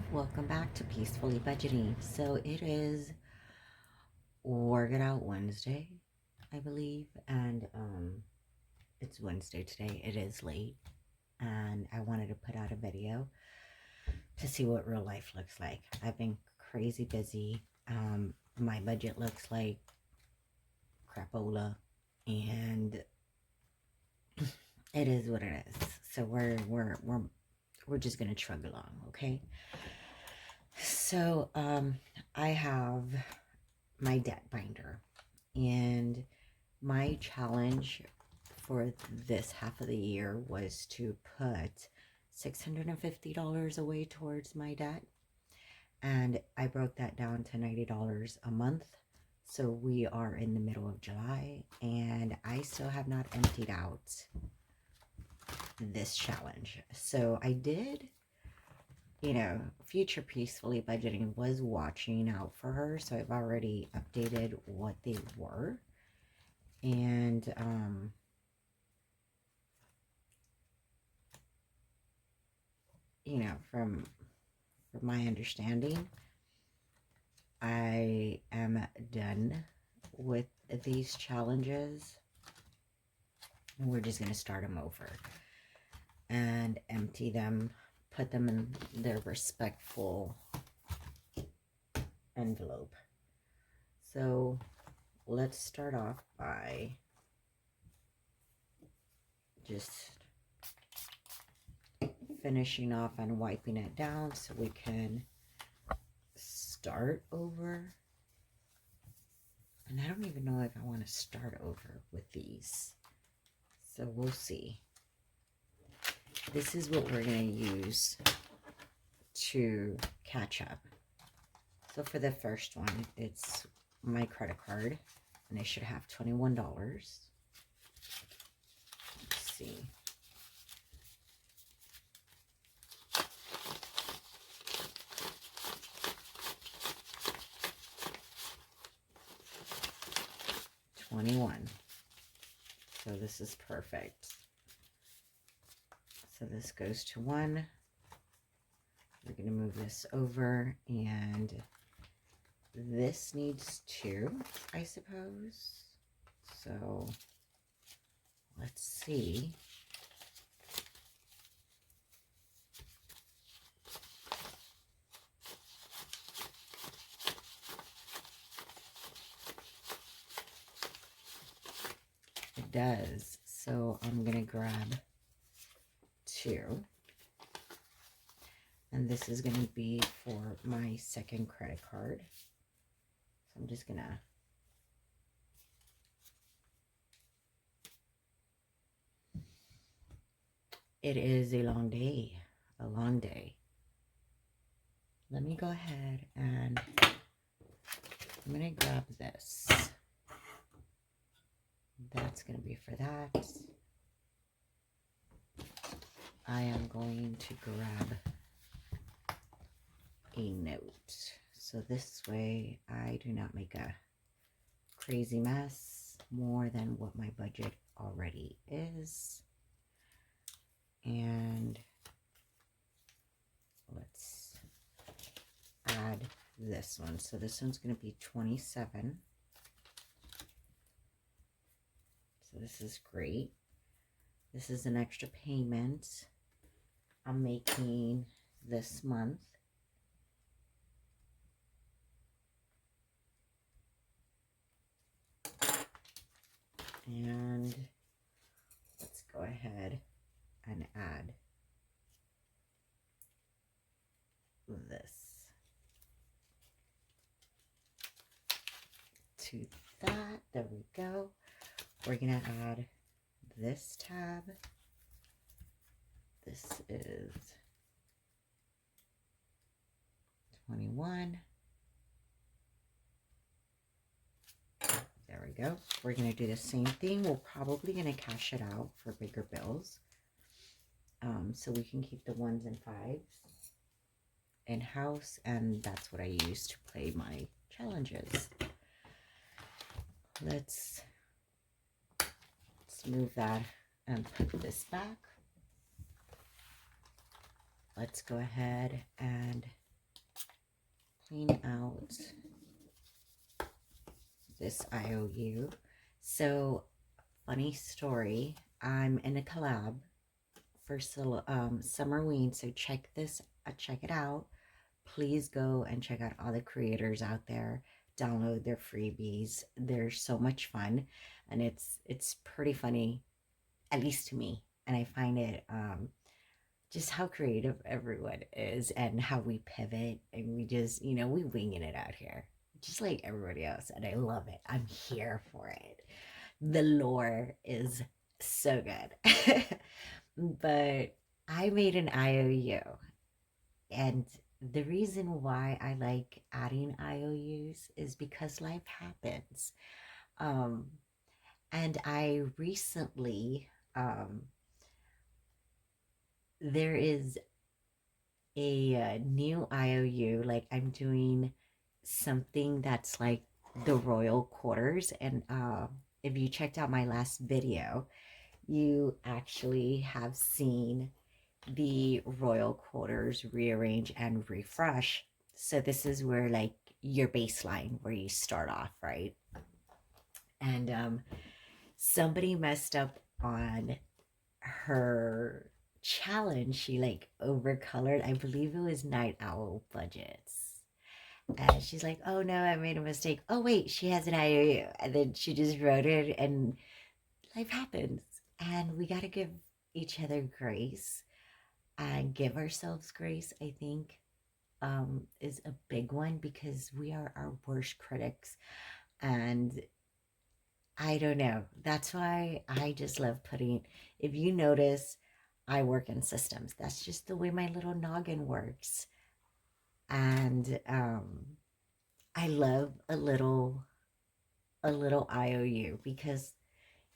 Hello, welcome back to Peacefully Budgeting. So it is Work It Out Wednesday, I believe, and it's Wednesday today. It is late, and I wanted to put out a video to see what real life looks like. I've been crazy busy. My budget looks like crapola, and it is what it is. So we're just gonna chug along, okay? So I have my debt binder, and my challenge for this half of the year was to put $650 away towards my debt, and I broke that down to $90 a month. So we are in the middle of July, and I still have not emptied out this challenge. So I did, Future Peacefully Budgeting was watching out for her, so I've already updated what they were. And from my understanding, I am done with these challenges. We're just going to start them over and empty them, put them in their respectful envelope. So let's start off by just finishing off and wiping it down so we can start over. And I don't even know if I want to start over with these. So we'll see. This is what we're going to use to catch up. So for the first one, it's my credit card, and I should have $21. Let's see. $21. So this is perfect. So this goes to 1. We're going to move this over, and this needs 2, I suppose. So let's see. It does. So I'm going to grab 2. And this is going to be for my second credit card. So I'm just going to It is a long day. A long day. Let me go ahead and I'm going to grab this. That's going to be for that. I am going to grab a note. So this way I do not make a crazy mess more than what my budget already is. And let's add this one. So this one's going to be 27. So this is great. This is an extra payment I'm making this month. And let's go ahead and add this to that. There we go. We're going to add this tab. This is 21. There we go. We're going to do the same thing. We're probably going to cash it out for bigger bills. So we can keep the 1s and 5s in-house, and that's what I use to play my challenges. Let's move that and put this back. Let's go ahead and clean out this IOU. So, funny story, I'm in a collab for Summerween, so check it out. Please go and check out all the creators out there. Download their freebies. They're so much fun, and it's pretty funny, at least to me. And I find it just how creative everyone is and how we pivot and we just, we winging it out here, just like everybody else. And I love it. I'm here for it. The lore is so good. But I made an IOU, and the reason why I like adding IOUs is because life happens. Um, and I recently, there is a new IOU, like I'm doing something that's like the royal quarters. And if you checked out my last video, you actually have seen the royal quarters rearrange and refresh. So this is where like your baseline where you start off, right? And somebody messed up on her challenge. She like overcolored, I believe it was Night Owl budgets. And she's like, oh no, I made a mistake. Oh wait, she has an IOU. And then she just wrote it, and life happens. And we got to give each other grace and give ourselves grace, I think, is a big one, because we are our worst critics. And I don't know. That's why I just love putting, if you notice, I work in systems. That's just the way my little noggin works. And I love a little IOU, because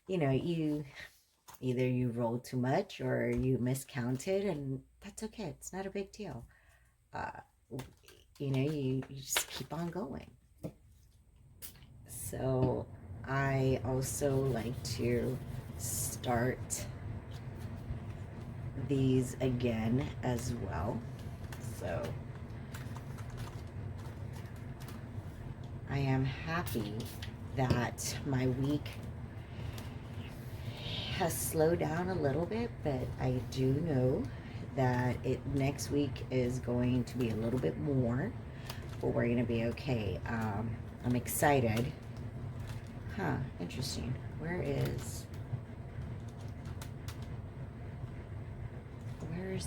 you either you roll too much or you miscounted, and that's okay. It's not a big deal. You just keep on going. So I also like to start these again as well. So I am happy that my week has slowed down a little bit, but I do know that next week is going to be a little bit more, but we're going to be okay. I'm excited. Interesting. Where is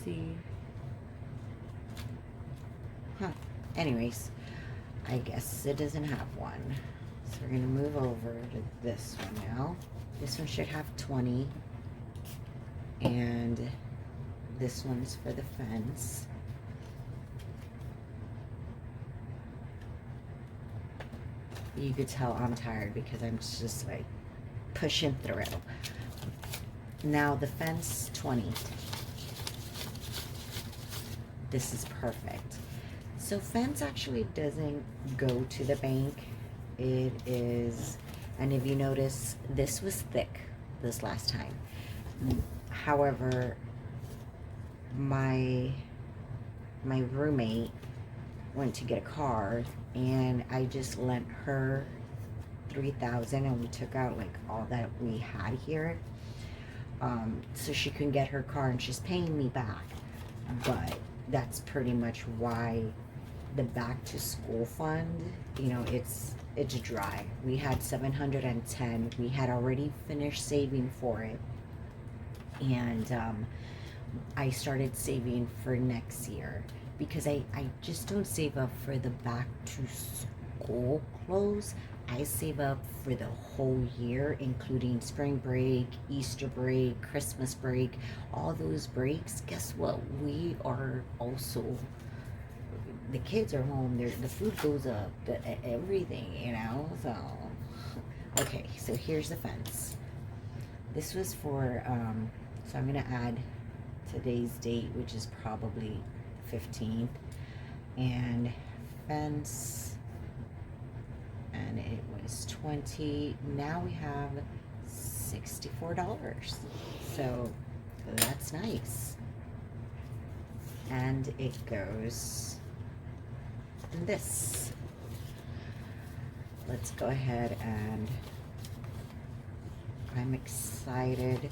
the... Anyways, I guess it doesn't have one. So we're going to move over to this one now. This one should have 20. And this one's for the fence. You could tell I'm tired because I'm just like pushing through. Now the fence, 20. This is perfect. So fence actually doesn't go to the bank. It is, and if you notice, this was thick this last time. However, my roommate went to get a car, and I just lent her $3,000, and we took out like all that we had here, so she can get her car, and she's paying me back. But that's pretty much why the back to school fund, it's dry. We had 710. We had already finished saving for it, and I started saving for next year, because I just don't save up for the back to school clothes. I save up for the whole year, including spring break, Easter break, Christmas break, all those breaks. Guess what? We are also, the kids are home, the food goes up, everything, so. Okay, so here's the fence. This was for, so I'm gonna add today's date, which is probably 15th, and fence, and it was 20. Now we have $64, so that's nice. And it goes and this. Let's go ahead and I'm excited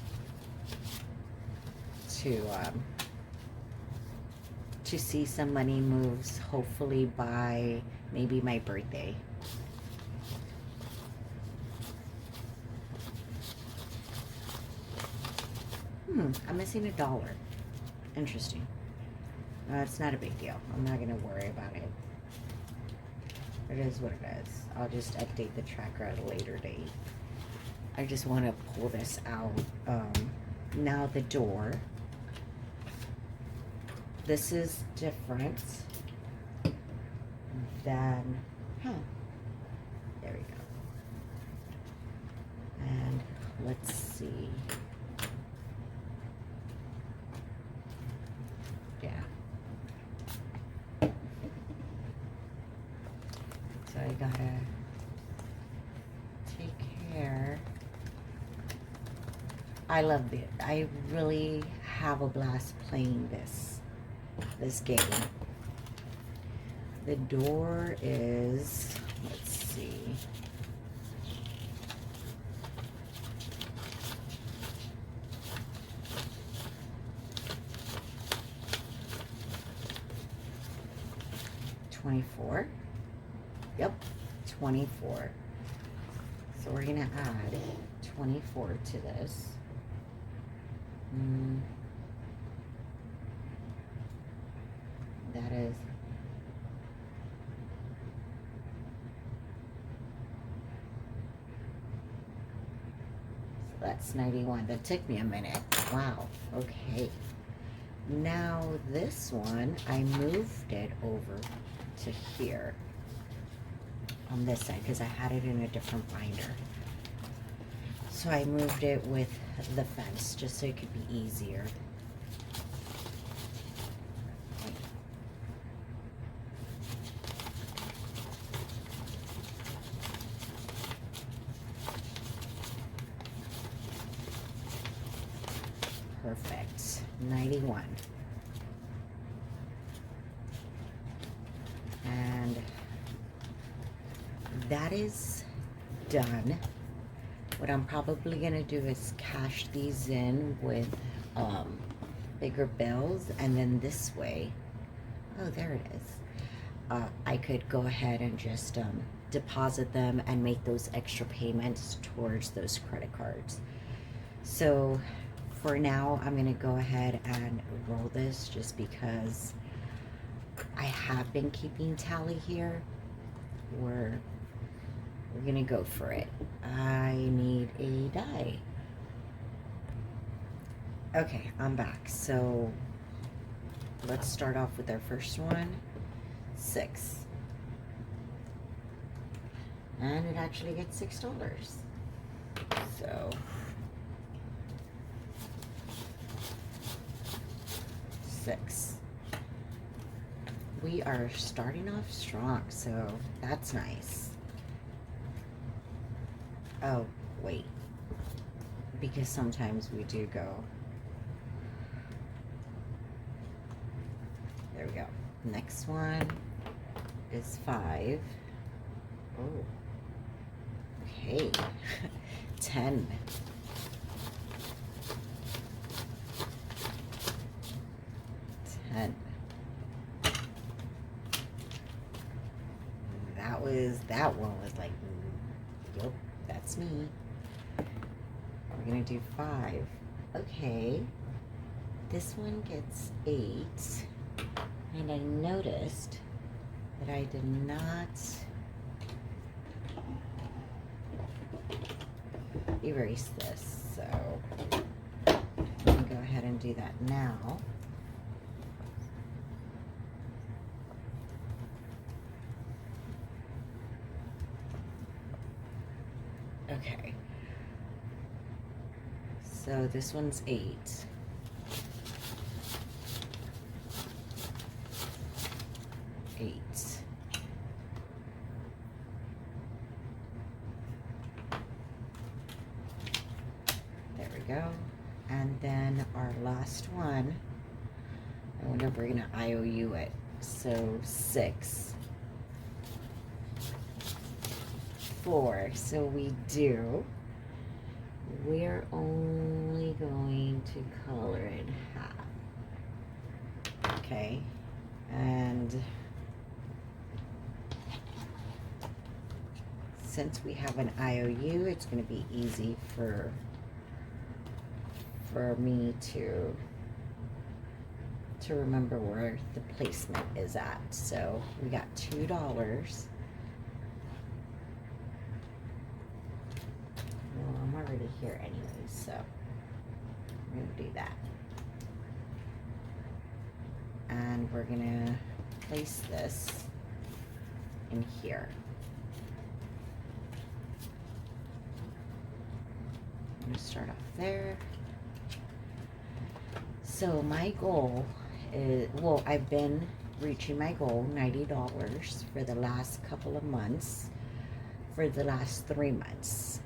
to see some money moves, hopefully by maybe my birthday. I'm missing $1. Interesting. It's not a big deal. I'm not going to worry about it. It is what it is. I'll just update the tracker at a later date. I just want to pull this out. Now the door. This is different than, there we go. And let's see. Yeah. So I gotta take care. I love it. I really have a blast playing this game. The door is, let's see. $24. Yep, 24. So we're gonna add 24 to this. That is so that's 91. That took me a minute. Wow. Okay. Now this one, I moved it over to here on this side because I had it in a different binder. So I moved it with the fence just so it could be easier. Perfect. 91. And that is done. What I'm probably gonna do is cash these in with bigger bills, and then this way, oh, there it is. I could go ahead and just deposit them and make those extra payments towards those credit cards. So for now, I'm gonna go ahead and roll this just because I have been keeping tally here. We're gonna go for it. I need a die. Okay, I'm back. So let's start off with our first one. 6. And it actually gets $6. So 6. We are starting off strong, so that's nice. Oh, wait. Because sometimes we do go. There we go. Next one is 5. Oh. Okay. 10. That one was like, yep, that's me. We're gonna do 5. Okay. This one gets 8. And I noticed that I did not erase this. So I'm gonna go ahead and do that now. Okay, so this one's 8. 8. There we go. And then our last one, I wonder if we're gonna IOU it. So 6. 4. So we're only going to color in half. Okay. And since we have an IOU, it's going to be easy for me to remember where the placement is at. So we got $2. Well, I'm already here anyways, so I'm going to do that. And we're going to place this in here. I'm going to start off there. So my goal is, well, I've been reaching my goal, $90 for the last couple of months, for the last 3 months.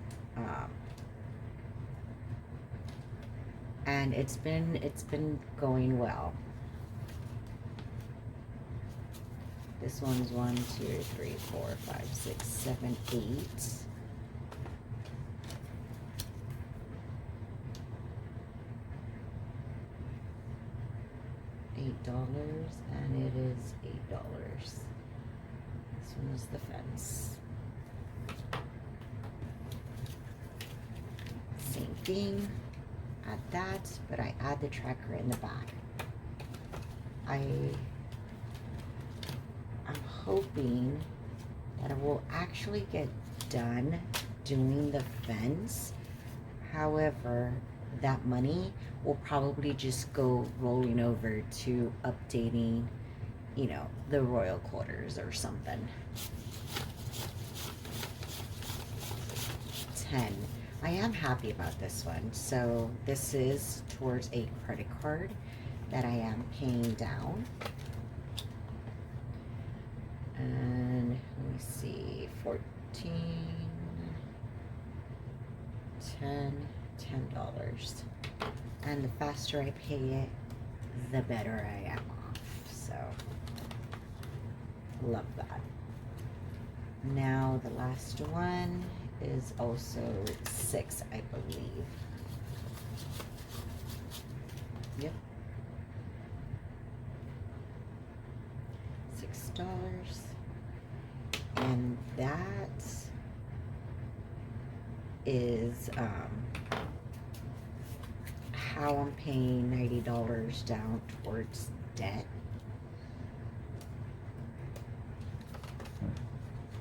And it's been going well. This one's 1, 2, 3, 4, 5, 6, 7, 8. $8, and it is $8. This one is the fence. Same thing. Add that, but I add the tracker in the back. I'm hoping that I will actually get done doing the fence. However, that money will probably just go rolling over to updating, you know, the royal quarters or something. 10. I am happy about this one. So this is towards a credit card that I am paying down. And let me see, 14, 10, $10. And the faster I pay it, the better I am off. So, love that. Now the last one is also 6, I believe. Yep. $6. And that is how I'm paying $90 down towards debt,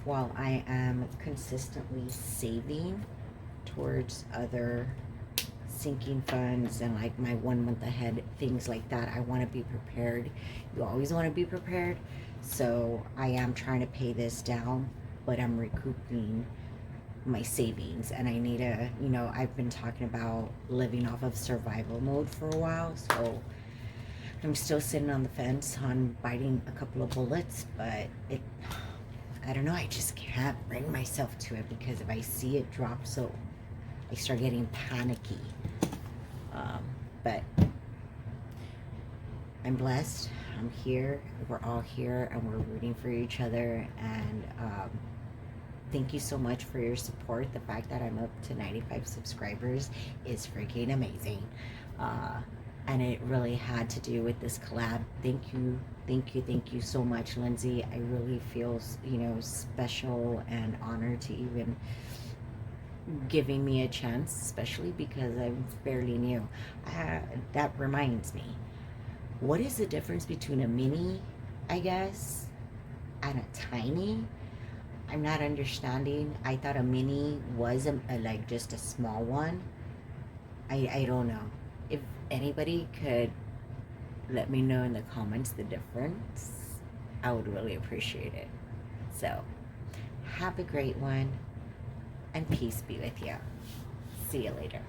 while I am consistently saving towards other sinking funds and like my 1 month ahead, things like that. I want to be prepared. You always want to be prepared. So I am trying to pay this down, but I'm recouping my savings, and I need to, you know, I've been talking about living off of survival mode for a while, so I'm still sitting on the fence on biting a couple of bullets, but I don't know, I just can't bring myself to it, because if I see it drop, so I start getting panicky. But I'm blessed. I'm here. We're all here, and we're rooting for each other. And thank you so much for your support. The fact that I'm up to 95 subscribers is freaking amazing. And it really had to do with this collab. Thank you so much, Lindsay. I really feel, you know, special and honored to even giving me a chance, especially because I'm fairly new. That reminds me, what is the difference between a mini, I guess, and a tiny? I'm not understanding. I thought a mini was like just a small one. I don't know. If anybody could let me know in the comments the difference, I would really appreciate it. So, have a great one, and peace be with you. See you later.